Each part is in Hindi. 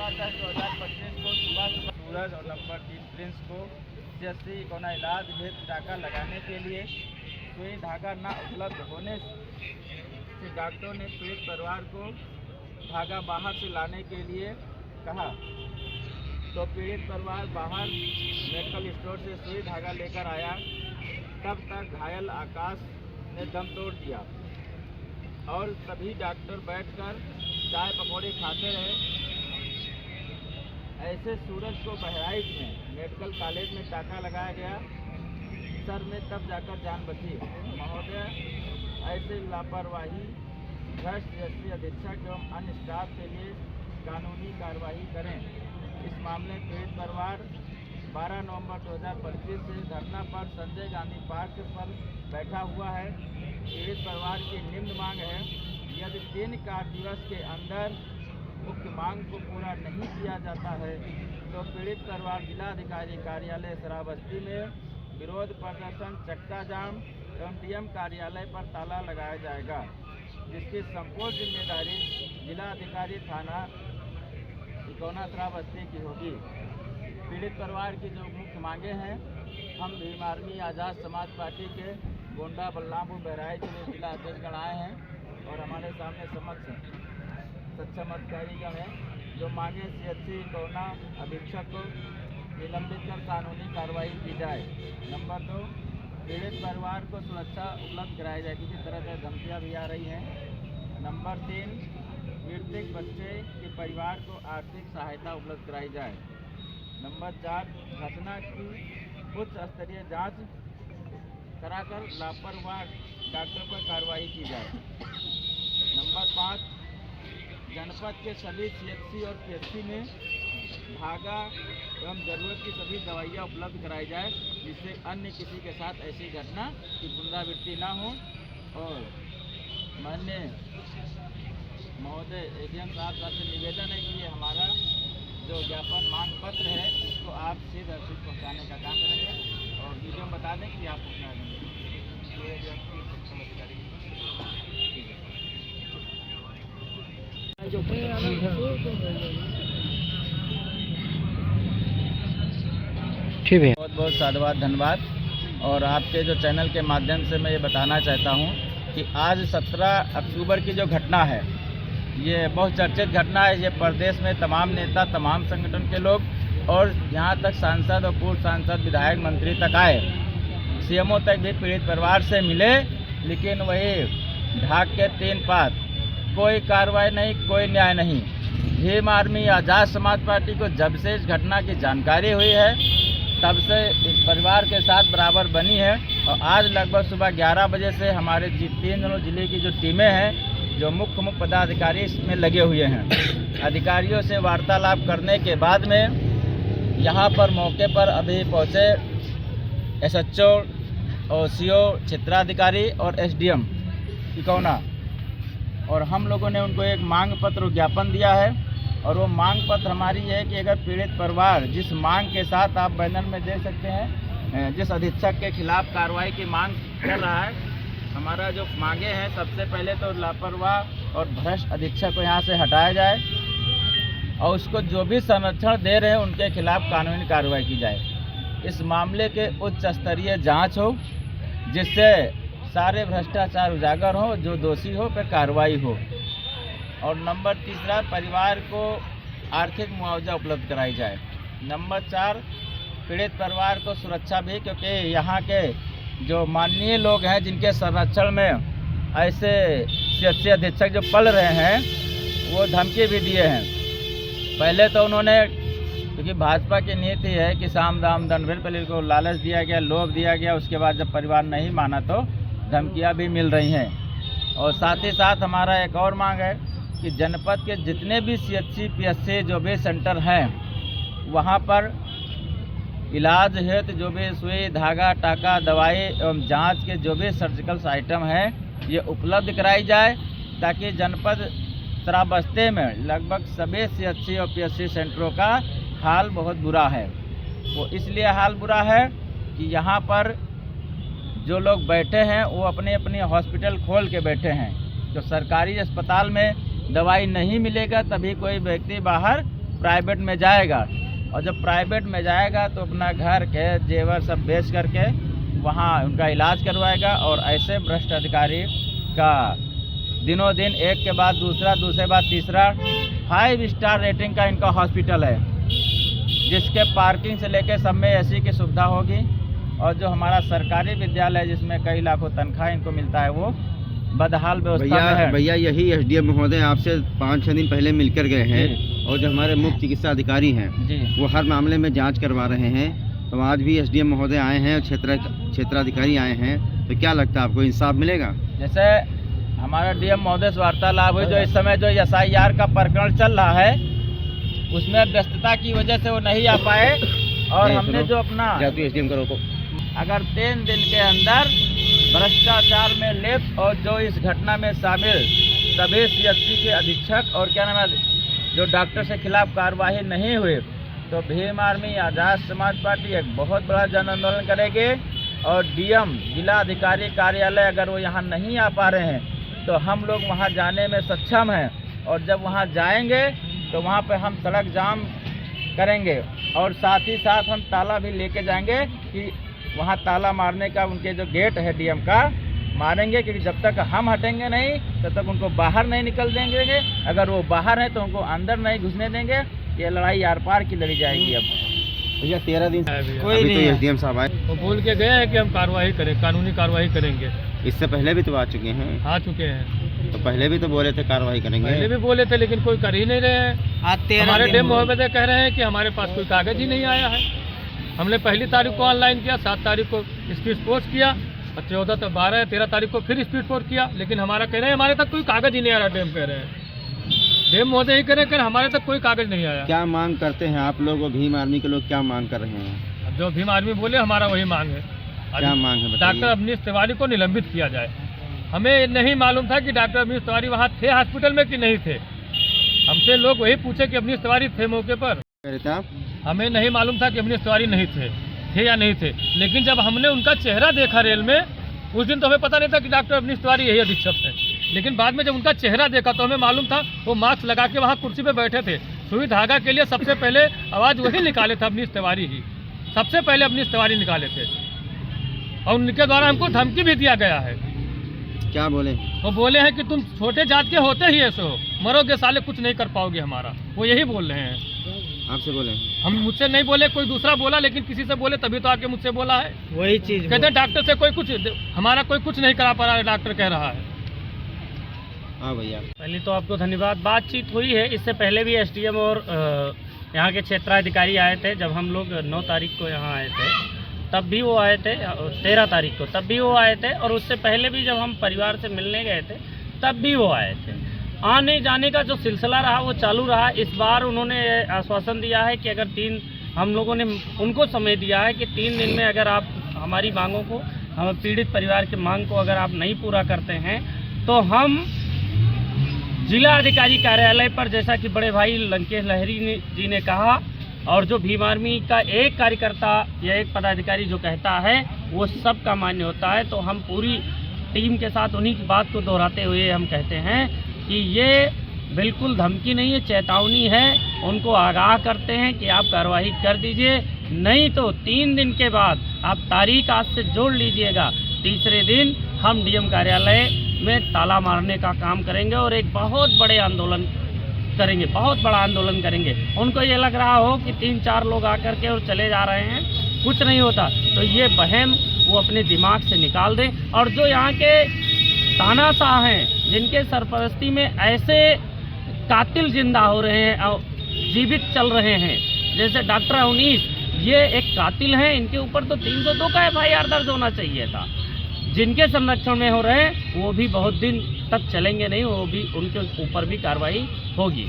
17/10/2025 को सुबह सूरज और नंबर 3 प्रिंस को CHC कोना इलाज भेद टाका लगाने के लिए सुई धागा न उपलब्ध होने से डॉक्टरों ने पीड़ित परिवार को धागा बाहर से लाने के लिए कहा। तो पीड़ित परिवार बाहर मेडिकल स्टोर से सुई धागा लेकर आया। तब तक घायल आकाश ने दम तोड़ दिया और सभी डॉक्टर बैठकर चाय पकौड़े खाते रहे। ऐसे सूरज को बहराइच में मेडिकल कॉलेज में टाका लगाया गया सर में, तब जाकर जान बची। महोदय, ऐसे लापरवाही भ्रष्ट CHC अधीक्षक एवं अन्य स्टाफ के लिए कानूनी कार्रवाई करें। इस मामले में पीड़ित परिवार 12 नवंबर 2025 से धरना पर संजय गांधी पार्क पर बैठा हुआ है। पीड़ित परिवार की निम्न मांग है, यदि 3 कार्य दिवस के अंदर उक्त मांग को पूरा नहीं किया जाता है तो पीड़ित परिवार जिलाधिकारी कार्यालय श्रावस्ती में विरोध प्रदर्शन, चक्का जाम एवं DM कार्यालय पर ताला लगाया जाएगा, जिसकी संपूर्ण जिम्मेदारी जिलाधिकारी थाना तिकोना श्रावस्ती की होगी। पीड़ित परिवार की जो मुख्य मांगे हैं, हम भीम आर्मी आज़ाद समाज पार्टी के गोंडा बलरामपुर बहराइच के जिला अध्यक्षगण आए हैं और हमारे सामने समक्ष सक्षम अधिकारीगण हैं। जो मांगे CHC कोना अधीक्षक को निलंबित कर कानूनी कार्रवाई की जाए। नंबर 2, पीड़ित परिवार को सुरक्षा उपलब्ध कराई जाए, किसी तरह से धमकियाँ भी आ रही हैं। नंबर 3, मृतक बच्चे के परिवार को आर्थिक सहायता उपलब्ध कराई जाए। नंबर 4, घटना की उच्च स्तरीय जांच कराकर लापरवाह डॉक्टर पर कार्रवाई की जाए। नंबर 5, जनपद के सभी CHC और PHC में धागा एवं जरूरत की सभी दवाइयाँ उपलब्ध कराई जाए, जिससे अन्य किसी के साथ ऐसी घटना की पुनरावृत्ति न हो। और माननीय महोदय ADM साहब से निवेदन है कि ये हमारा जो ज्ञापन मांग पत्र है इसको आप सीधे पहुँचाने का काम करेंगे और वीडियो में बता दें कि आप पहुँचा देंगे। ठीक है, बहुत बहुत साधुवाद, धन्यवाद। और आपके जो चैनल के माध्यम से मैं ये बताना चाहता हूँ कि आज 17 अक्टूबर की जो घटना है, ये बहुत चर्चित घटना है। ये प्रदेश में तमाम नेता, तमाम संगठन के लोग और यहाँ तक सांसद और पूर्व सांसद, विधायक, मंत्री तक आए, CMO तक भी पीड़ित परिवार से मिले, लेकिन वही ढाक के 3 पात, कोई कार्रवाई नहीं, कोई न्याय नहीं। भीम आर्मी आज़ाद समाज पार्टी को जब से इस घटना की जानकारी हुई है तब से इस परिवार के साथ बराबर बनी है। और आज लगभग सुबह 11 बजे से हमारे 3 जिले की जो टीमें हैं, जो मुख्य पदाधिकारी इसमें लगे हुए हैं। अधिकारियों से वार्तालाप करने के बाद में यहाँ पर मौके पर अभी पहुँचे SHO और CO क्षेत्राधिकारी और SDM तिकोना, और हम लोगों ने उनको एक मांग पत्र ज्ञापन दिया है। और वो मांग पत्र हमारी है कि अगर पीड़ित परिवार जिस मांग के साथ आप बैनर में देख सकते हैं, जिस अधीक्षक के खिलाफ कार्रवाई की मांग कर रहा है, हमारा जो मांगे हैं, सबसे पहले तो लापरवाह और भ्रष्ट अधीक्षक को यहाँ से हटाया जाए और उसको जो भी संरक्षण दे रहे हैं उनके खिलाफ कानूनी कार्रवाई की जाए। इस मामले के उच्च स्तरीय जाँच हो, जिससे सारे भ्रष्टाचार उजागर हो, जो दोषी हो पर कार्रवाई हो। और नंबर 3, परिवार को आर्थिक मुआवजा उपलब्ध कराई जाए। नंबर 4, पीड़ित परिवार को सुरक्षा भी, क्योंकि यहाँ के जो माननीय लोग हैं जिनके संरक्षण में ऐसे CHC अधीक्षक जो पल रहे हैं, वो धमकी भी दिए हैं। पहले तो उन्होंने, क्योंकि भाजपा की नीति है कि साम दाम दंड भेद, पहले को लालच दिया गया, लोभ दिया गया, उसके बाद जब परिवार नहीं माना तो धमकियां भी मिल रही हैं। और साथ ही साथ हमारा एक और मांग है कि जनपद के जितने भी CHC PHC जो भी सेंटर हैं, वहां पर इलाज हेतु जो भी सुई, धागा, टाका, दवाई एवं जांच के जो भी सर्जिकल आइटम हैं, ये उपलब्ध कराई जाए, ताकि जनपद श्रावस्ती में लगभग सभी CHC और PHC सेंटरों का हाल बहुत बुरा है। वो इसलिए हाल बुरा है कि यहाँ पर जो लोग बैठे हैं वो अपने अपने हॉस्पिटल खोल के बैठे हैं। जो सरकारी अस्पताल में दवाई नहीं मिलेगा तभी कोई व्यक्ति बाहर प्राइवेट में जाएगा, और जब प्राइवेट में जाएगा तो अपना घर के जेवर सब बेच करके वहाँ उनका इलाज करवाएगा। और ऐसे भ्रष्ट अधिकारी का दिनों दिन एक के बाद दूसरा, दूसरे बाद तीसरा 5 स्टार रेटिंग का इनका हॉस्पिटल है, जिसके पार्किंग से लेके सब में एसी की सुविधा होगी। और जो हमारा सरकारी विद्यालय जिसमें कई लाखों तनख्वाह इनको मिलता है, वो बदहाल व्यवस्था में है। भैया यही एसडीएम महोदय आपसे 5-6 दिन पहले मिलकर गए हैं, और जो हमारे मुख्य चिकित्सा अधिकारी हैं जी, वो हर मामले में जांच करवा रहे हैं। तो आज भी एसडीएम महोदय आए हैं और क्षेत्राधिकारी आए हैं, तो क्या लगता है आपको इंसाफ मिलेगा? जैसे हमारा डीएम महोदय से वार्तालाप हुई, जो इस समय जो SIR का प्रकरण चल रहा है उसमें व्यस्तता की वजह से वो नहीं आ पाए। और हमने जो अपना एसडीएम को रोको, अगर 3 दिन के अंदर भ्रष्टाचार में लिप्त और जो इस घटना में शामिल सभी CHC के अधीक्षक और क्या नाम है जो डॉक्टर के खिलाफ कार्रवाई नहीं हुई, तो भीम आर्मी आज़ाद समाज पार्टी एक बहुत बड़ा जन आंदोलन करेगी। और डीएम जिला अधिकारी कार्यालय अगर वो यहाँ नहीं आ पा रहे हैं तो हम लोग वहाँ जाने में सक्षम हैं, और जब वहाँ जाएंगे तो वहाँ पे हम सड़क जाम करेंगे, और साथ ही साथ हम ताला भी लेके जाएंगे कि वहाँ ताला मारने का उनके जो गेट है डीएम का मारेंगे, क्योंकि जब तक हम हटेंगे नहीं तब तक उनको बाहर नहीं निकल देंगे। अगर वो बाहर है तो उनको अंदर नहीं घुसने देंगे। ये लड़ाई आर पार की लड़ी जाएगी। अब भैया 13 दिन कोई नहीं है। एसडीएम साहब आए, वो बोल के गए हैं कि हम कार्रवाई करें, कानूनी कार्रवाई करेंगे। इससे पहले भी तो आ चुके हैं, आ चुके हैं, तो पहले भी तो बोले थे कार्रवाई करेंगे। पहले भी बोले थे लेकिन कोई कर ही नहीं रहे हैं। हमारे डीएम महोदय कह रहे हैं कि हमारे पास कोई कागज ही नहीं आया है। हमने 1 तारीख को ऑनलाइन किया, 7 तारीख को स्पीड पोस्ट किया, और 14 तो 12 13 तारीख को फिर स्पीड पोस्ट किया, लेकिन हमारा कह रहे हैं हमारे तक कोई कागज ही नहीं आ रहा। डीएम कह रहे हैं, डीएम महोदय ही कह रहे हैं हमारे तक कोई कागज नहीं आया। क्या मांग करते हैं आप लोग, भीम आर्मी के लोग क्या मांग कर रहे हैं? जो भीम आर्मी बोले हमारा वही मांग है। क्या मांग है बताइए? डॉक्टर अवनीश तिवारी को निलंबित किया जाए। हमें नहीं मालूम था कि डॉक्टर अवनीश तिवारी वहाँ थे हॉस्पिटल में कि नहीं थे। हमसे लोग वही पूछे कि अवनीश तिवारी थे मौके पर, कह रहे थे आप? हमें नहीं मालूम था कि अवनीश तिवारी नहीं थे या नहीं थे। लेकिन जब हमने उनका चेहरा देखा रेल में, उस दिन तो हमें पता नहीं था कि डॉक्टर अवनीश तिवारी यही अधीक्षक थे, लेकिन बाद में जब उनका चेहरा देखा तो हमें मालूम था। वो मास्क लगा के वहाँ कुर्सी पे बैठे थे। सुई धागा के लिए सबसे पहले आवाज़ वही निकाले थे, अवनीश तिवारी ही सबसे पहले अवनीश तिवारी निकाले थे, और उनके द्वारा हमको धमकी भी दिया गया है। क्या बोले? वो बोले हैं कि तुम छोटे जात के होते ही ऐसे हो, मरोगे साले, कुछ नहीं कर पाओगे हमारा। वो यही बोल रहे हैं। आपसे बोले? हम मुझसे नहीं बोले, कोई दूसरा बोला, लेकिन किसी से बोले तभी तो आके मुझसे बोला है। वही चीज कहते हैं डॉक्टर से कोई कुछ हमारा कोई कुछ नहीं करा पा रहा है, डॉक्टर कह रहा है। हाँ भैया, पहले तो आपको धन्यवाद। बातचीत हुई है, इससे पहले भी एसडीएम और यहाँ के क्षेत्राधिकारी आए थे। जब हम लोग 9 तारीख को यहाँ आए थे तब भी वो आए थे, 13 तारीख को तब भी वो आए थे, और उससे पहले भी जब हम परिवार से मिलने गए थे तब भी वो आए थे। आने जाने का जो सिलसिला रहा वो चालू रहा। इस बार उन्होंने आश्वासन दिया है कि अगर हम लोगों ने उनको समय दिया है कि 3 दिन में अगर आप हमारी मांगों को, हम पीड़ित परिवार की मांग को अगर आप नहीं पूरा करते हैं तो हम जिला अधिकारी कार्यालय पर, जैसा कि बड़े भाई लंकेश लहरी जी ने कहा, और जो भीम आर्मी का एक कार्यकर्ता या एक पदाधिकारी जो कहता है वो सबका मान्य होता है। तो हम पूरी टीम के साथ उन्हीं की बात को दोहराते हुए हम कहते हैं कि ये बिल्कुल धमकी नहीं है, चेतावनी है। उनको आगाह करते हैं कि आप कार्रवाई कर दीजिए, नहीं तो 3 दिन के बाद आप तारीख आज से जोड़ लीजिएगा, तीसरे दिन हम डीएम कार्यालय में ताला मारने का काम करेंगे और एक बहुत बड़े आंदोलन करेंगे, बहुत बड़ा आंदोलन करेंगे। उनको ये लग रहा हो कि 3-4 लोग आकर के और चले जा रहे हैं, कुछ नहीं होता, तो ये वहम वो अपने दिमाग से निकाल दें। और जो यहाँ के तानाशाह हैं, जिनके सरपरस्ती में ऐसे कातिल जिंदा हो रहे हैं और जीवित चल रहे हैं, जैसे डॉक्टर अवनीश, ये एक कातिल हैं। इनके ऊपर तो 302 का FIR दर्ज होना चाहिए था। जिनके संरक्षण में हो रहे हैं वो भी बहुत दिन तक चलेंगे नहीं, वो भी उनके ऊपर भी कार्रवाई होगी।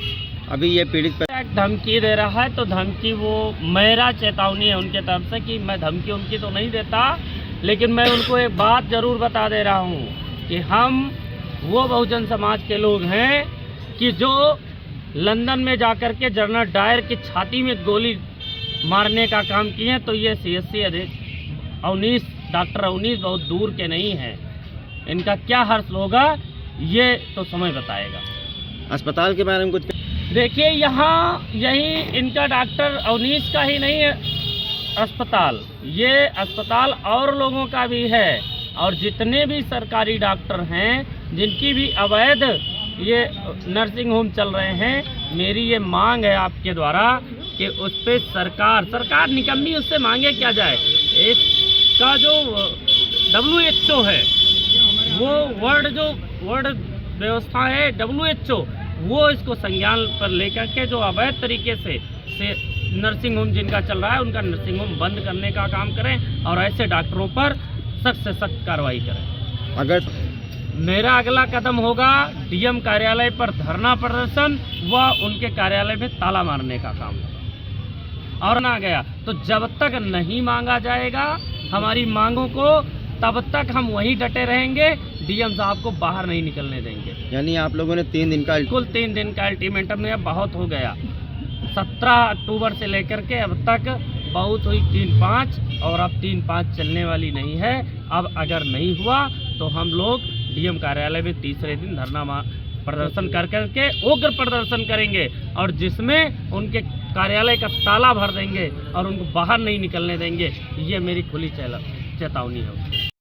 अभी ये पीड़ित पर धमकी दे रहा है तो धमकी वो मेरा चेतावनी है उनके तरफ से कि मैं धमकी उनकी तो नहीं देता, लेकिन मैं उनको एक बात ज़रूर बता दे रहा हूँ कि हम वो बहुजन समाज के लोग हैं कि जो लंदन में जाकर के जनरल डायर की छाती में गोली मारने का काम किए हैं। तो ये CSC अवनीश, डॉक्टर अवनीश बहुत दूर के नहीं हैं। इनका क्या हर्ष होगा ये तो समय बताएगा। अस्पताल के बारे में कुछ देखिए यहाँ यही इनका डॉक्टर अवनीश का ही नहीं है अस्पताल, ये अस्पताल और लोगों का भी है, और जितने भी सरकारी डॉक्टर हैं जिनकी भी अवैध ये नर्सिंग होम चल रहे हैं, मेरी ये मांग है आपके द्वारा कि उस पर सरकार निकम्मी, उससे मांगे क्या जाए। इसका जो WHO है, वो वर्ल्ड व्यवस्था है WHO, वो इसको संज्ञान पर लेकर के जो अवैध तरीके से नर्सिंग होम जिनका चल रहा है उनका नर्सिंग होम बंद करने का काम करें और ऐसे डॉक्टरों पर सख्त से सख्त कार्रवाई करें। अगर मेरा अगला कदम होगा DM कार्यालय पर धरना प्रदर्शन व उनके कार्यालय में ताला मारने का काम होगा। और ना गया तो जब तक नहीं मांगा जाएगा हमारी मांगों को, तब तक हम वहीं डटे रहेंगे, DM साहब को बाहर नहीं निकलने देंगे। यानी आप लोगों ने 3 दिन का कुल 3 दिन का अल्टीमेटम में बहुत हो गया। 17 अक्टूबर से लेकर के अब तक बहुत हुई 3-5, और अब 3-5 चलने वाली नहीं है। अब अगर नहीं हुआ तो हम लोग DM कार्यालय में तीसरे दिन धरना प्रदर्शन कर करके उग्र प्रदर्शन करेंगे, और जिसमें उनके कार्यालय का ताला भर देंगे और उनको बाहर नहीं निकलने देंगे। ये मेरी खुली चेतावनी है।